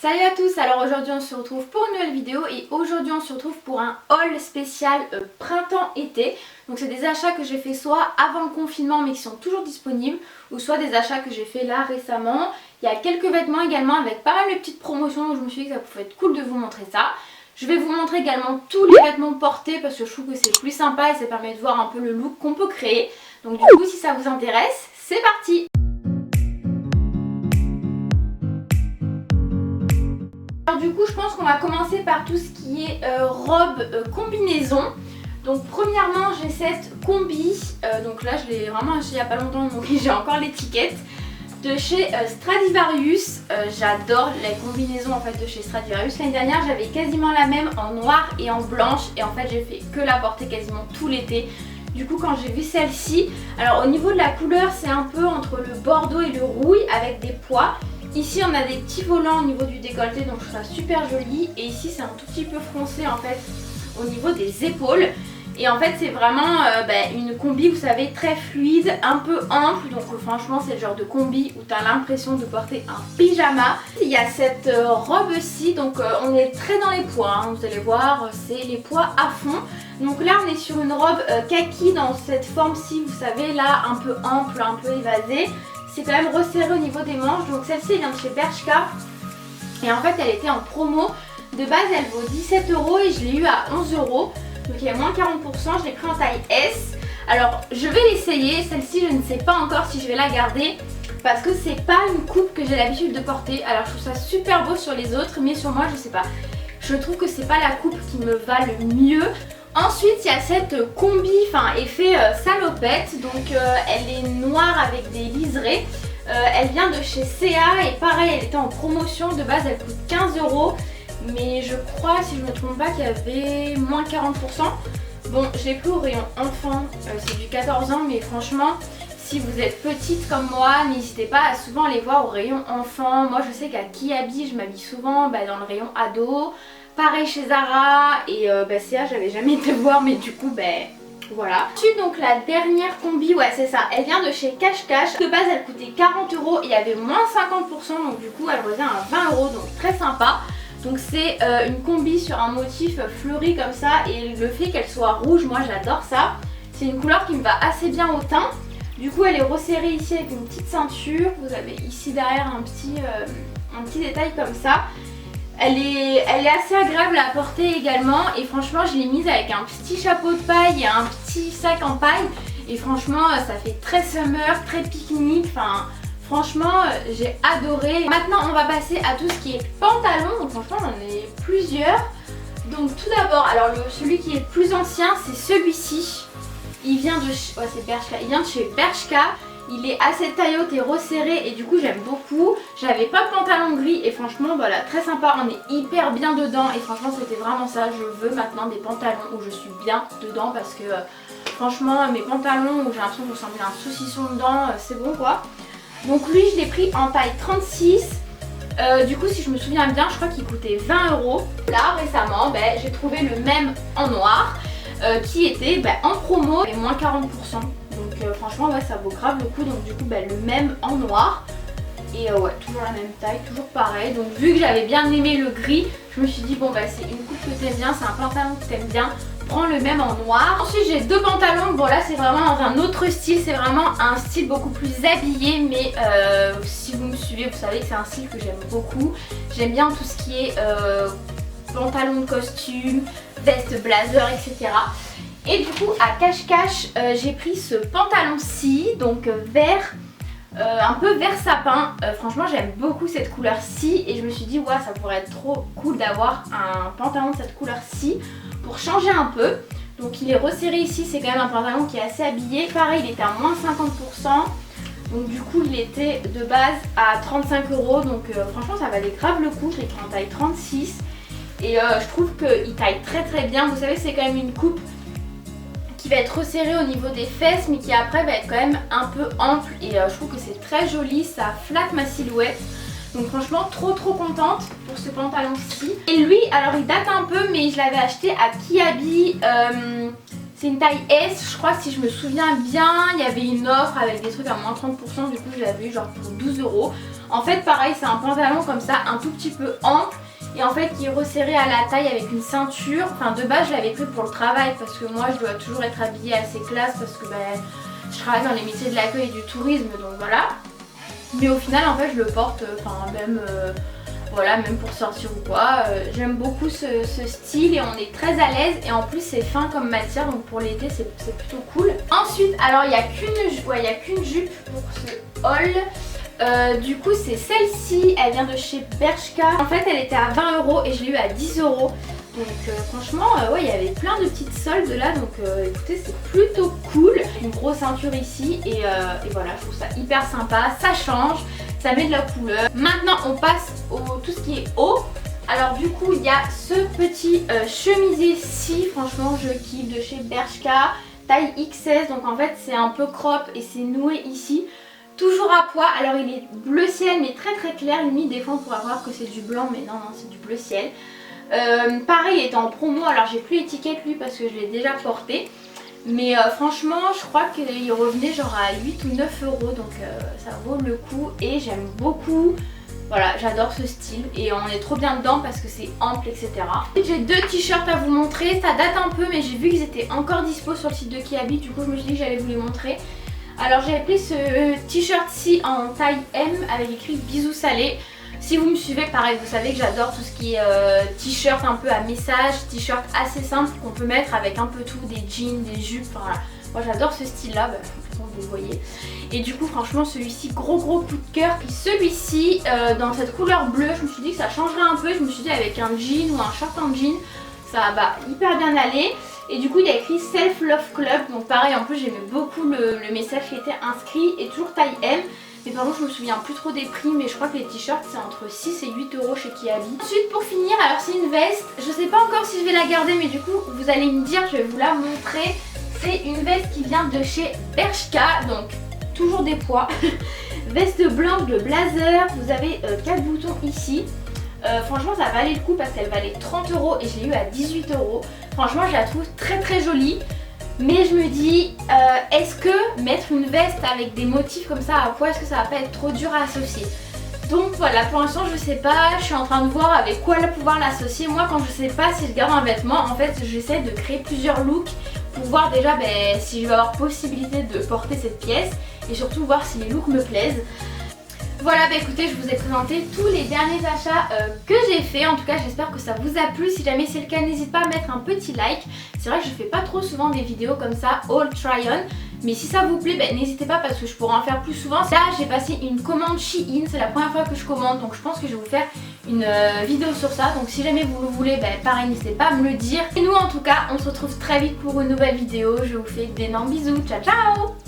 Salut à tous, alors aujourd'hui on se retrouve pour une nouvelle vidéo et aujourd'hui on se retrouve pour un haul spécial printemps-été. Donc c'est des achats que j'ai fait soit avant le confinement mais qui sont toujours disponibles ou soit des achats que j'ai fait là récemment. Il y a quelques vêtements également avec pas mal de petites promotions donc je me suis dit que ça pouvait être cool de vous montrer ça. Je vais vous montrer également tous les vêtements portés parce que je trouve que c'est plus sympa et ça permet de voir un peu le look qu'on peut créer. Donc du coup si ça vous intéresse, c'est parti! Alors du coup je pense qu'on va commencer par tout ce qui est robe combinaison. Donc premièrement j'ai cette combi, donc là je l'ai vraiment acheté il n'y a pas longtemps donc j'ai encore l'étiquette. De chez Stradivarius, j'adore les combinaisons en fait de chez Stradivarius. L'année dernière j'avais quasiment la même en noir et en blanche et en fait j'ai fait que la porter quasiment tout l'été. Du coup quand j'ai vu celle-ci, alors au niveau de la couleur c'est un peu entre le bordeaux et le rouille avec des pois. Ici on a des petits volants au niveau du décolleté donc je trouve ça super joli et ici c'est un tout petit peu froncé en fait au niveau des épaules. Et en fait c'est vraiment une combi vous savez très fluide, un peu ample donc franchement c'est le genre de combi où tu as l'impression de porter un pyjama. Il y a cette robe-ci donc on est très dans les pois, hein, vous allez voir c'est les pois à fond. Donc là on est sur une robe kaki dans cette forme-ci vous savez là un peu ample, un peu évasée. C'est quand même resserré au niveau des manches donc celle-ci elle vient de chez Bershka et en fait elle était en promo. De base elle vaut 17 € et je l'ai eu à 11 €. Donc il y a moins 40%, je l'ai pris en taille S. Alors je vais l'essayer, celle-ci je ne sais pas encore si je vais la garder parce que c'est pas une coupe que j'ai l'habitude de porter. Alors je trouve ça super beau sur les autres mais sur moi je sais pas. Je trouve que c'est pas la coupe qui me va le mieux. Ensuite il y a cette combi, enfin effet salopette, donc elle est noire avec des liserés. Elle vient de chez CA et pareil elle était en promotion, de base elle coûte 15 €. Mais je crois, si je ne me trompe pas, qu'il y avait moins 40%. Bon, je l'ai pris au rayon enfant, c'est du 14 ans, mais franchement, si vous êtes petite comme moi, n'hésitez pas à souvent aller voir au rayon enfant. Moi, je sais qu'à Kiabi, je m'habille souvent dans le rayon ado. Pareil chez Zara et CA, j'avais jamais été voir, mais du coup, voilà. Ensuite, donc la dernière combi, ouais, c'est ça. Elle vient de chez Cash Cash. De base, elle coûtait 40 €. Il y avait moins 50%, donc du coup, elle revient à 20 €, donc très sympa. Donc c'est une combi sur un motif fleuri comme ça et le fait qu'elle soit rouge, moi j'adore ça. C'est une couleur qui me va assez bien au teint. Du coup elle est resserrée ici avec une petite ceinture. Vous avez ici derrière un petit détail comme ça. Elle est assez agréable à porter également et franchement je l'ai mise avec un petit chapeau de paille et un petit sac en paille. Et franchement ça fait très summer, très pique-nique, enfin... Franchement j'ai adoré. Maintenant on va passer à tout ce qui est pantalon. Donc franchement on en a plusieurs. Donc tout d'abord, alors celui qui est le plus ancien c'est celui-ci. Il vient de chez, ouais, c'est Bershka. Il vient de chez Bershka. Il est assez taille haute et resserré et du coup j'aime beaucoup. J'avais pas de pantalon gris et franchement voilà très sympa. On est hyper bien dedans et franchement c'était vraiment ça. Je veux maintenant des pantalons où je suis bien dedans parce que franchement mes pantalons où j'ai l'impression de ressembler à un saucisson dedans c'est bon quoi. Donc lui je l'ai pris en taille 36. Du coup si je me souviens bien je crois qu'il coûtait 20 €. Là récemment j'ai trouvé le même en noir qui était en promo et moins 40%. Donc franchement ouais ça vaut grave le coup. Donc du coup le même en noir. Et ouais toujours la même taille, toujours pareil. Donc vu que j'avais bien aimé le gris, je me suis dit bon c'est une coupe que t'aimes bien, c'est un pantalon que t'aimes bien. Prends le même en noir. Ensuite j'ai deux pantalons, bon là c'est vraiment dans un autre style, c'est vraiment un style beaucoup plus habillé mais si vous me suivez vous savez que c'est un style que j'aime beaucoup. J'aime bien tout ce qui est pantalon de costume, veste, blazer etc. Et du coup à Cash Cash j'ai pris ce pantalon-ci, donc vert, un peu vert sapin. Franchement j'aime beaucoup cette couleur-ci et je me suis dit ouais ça pourrait être trop cool d'avoir un pantalon de cette couleur-ci pour changer un peu. Donc il est resserré ici, c'est quand même un pantalon qui est assez habillé. Pareil il était à moins 50%. Donc du coup il était de base à 35 €. Donc franchement ça valait grave le coup. Je l'ai pris en taille 36. Et je trouve qu'il taille très bien. Vous savez c'est quand même une coupe qui va être resserrée au niveau des fesses mais qui après va être quand même un peu ample. Et je trouve que c'est très joli, ça flatte ma silhouette. Donc franchement trop contente pour ce pantalon-ci. Et lui alors il date un peu mais je l'avais acheté à Kiabi. C'est une taille S je crois si je me souviens bien. Il y avait une offre avec des trucs à moins 30%. Du coup je l'avais eu genre pour 12 €. En fait pareil, c'est un pantalon comme ça, un tout petit peu ample et en fait qui est resserré à la taille avec une ceinture. Enfin de base je l'avais pris pour le travail parce que moi je dois toujours être habillée assez classe parce que je travaille dans les métiers de l'accueil et du tourisme, donc voilà. Mais au final en fait je le porte, même voilà, même pour sortir ou quoi. J'aime beaucoup ce style et on est très à l'aise et en plus c'est fin comme matière, donc pour l'été c'est plutôt cool. Ensuite alors il n'y a qu'une jupe pour ce haul. Du coup c'est celle-ci, elle vient de chez Bershka. En fait elle était à 20 € et je l'ai eu à 10 €. Donc franchement ouais, il y avait plein de petites soldes là, donc écoutez c'est plutôt cool. Une grosse ceinture ici et voilà, je trouve ça hyper sympa, ça change, ça met de la couleur. Maintenant on passe au tout ce qui est haut. Alors du coup il y a ce petit chemisier-ci, franchement je kiffe, de chez Bershka, taille XS, donc en fait c'est un peu crop et c'est noué ici. Toujours à pois, alors il est bleu ciel mais très très clair, limite des fois on pourrait croire que c'est du blanc mais non c'est du bleu ciel. Pareil il était en promo, alors j'ai plus l'étiquette lui parce que je l'ai déjà porté. Mais franchement je crois qu'il revenait genre à 8 ou 9 €, donc ça vaut le coup et j'aime beaucoup. Voilà, j'adore ce style et on est trop bien dedans parce que c'est ample, etc. J'ai deux t-shirts à vous montrer, ça date un peu mais j'ai vu qu'ils étaient encore dispo sur le site de Kiabi, du coup je me suis dit que j'allais vous les montrer. Alors j'avais pris ce t-shirt-ci en taille M avec écrit bisous salés. Si vous me suivez, pareil, vous savez que j'adore tout ce qui est t-shirt un peu à message, t-shirt assez simple qu'on peut mettre avec un peu tout, des jeans, des jupes, enfin voilà. Moi j'adore ce style là, vous le voyez. Et du coup franchement celui-ci, gros coup de cœur. Puis celui-ci dans cette couleur bleue, je me suis dit que ça changerait un peu. Je me suis dit avec un jean ou un short en jean, ça va hyper bien aller. Et du coup il y a écrit Self Love Club, donc pareil en plus j'aimais beaucoup le message qui était inscrit et toujours taille M. Mais par contre je me souviens plus trop des prix, mais je crois que les t-shirts c'est entre 6 et 8 € chez Kiabi. Ensuite pour finir, alors c'est une veste, je sais pas encore si je vais la garder mais du coup vous allez me dire, je vais vous la montrer. C'est une veste qui vient de chez Bershka, donc toujours des pois. Veste blanche de blazer, vous avez 4 boutons ici. Franchement ça valait le coup parce qu'elle valait 30 € et je l'ai eu à 18 €. Franchement je la trouve très jolie. Mais je me dis, est-ce que mettre une veste avec des motifs comme ça à pois, est-ce que ça va pas être trop dur à associer? Donc voilà, pour l'instant je sais pas, je suis en train de voir avec quoi pouvoir l'associer. Moi quand je sais pas si je garde un vêtement, en fait j'essaie de créer plusieurs looks pour voir déjà si je vais avoir possibilité de porter cette pièce et surtout voir si les looks me plaisent. Voilà, écoutez, je vous ai présenté tous les derniers achats que j'ai fait. En tout cas, j'espère que ça vous a plu. Si jamais c'est le cas, n'hésitez pas à mettre un petit like. C'est vrai que je fais pas trop souvent des vidéos comme ça, haul try on. Mais si ça vous plaît, n'hésitez pas parce que je pourrais en faire plus souvent. Là, j'ai passé une commande Shein. C'est la première fois que je commande. Donc je pense que je vais vous faire une vidéo sur ça. Donc si jamais vous le voulez, pareil, n'hésitez pas à me le dire. Et nous, en tout cas, on se retrouve très vite pour une nouvelle vidéo. Je vous fais d'énormes bisous. Ciao, ciao!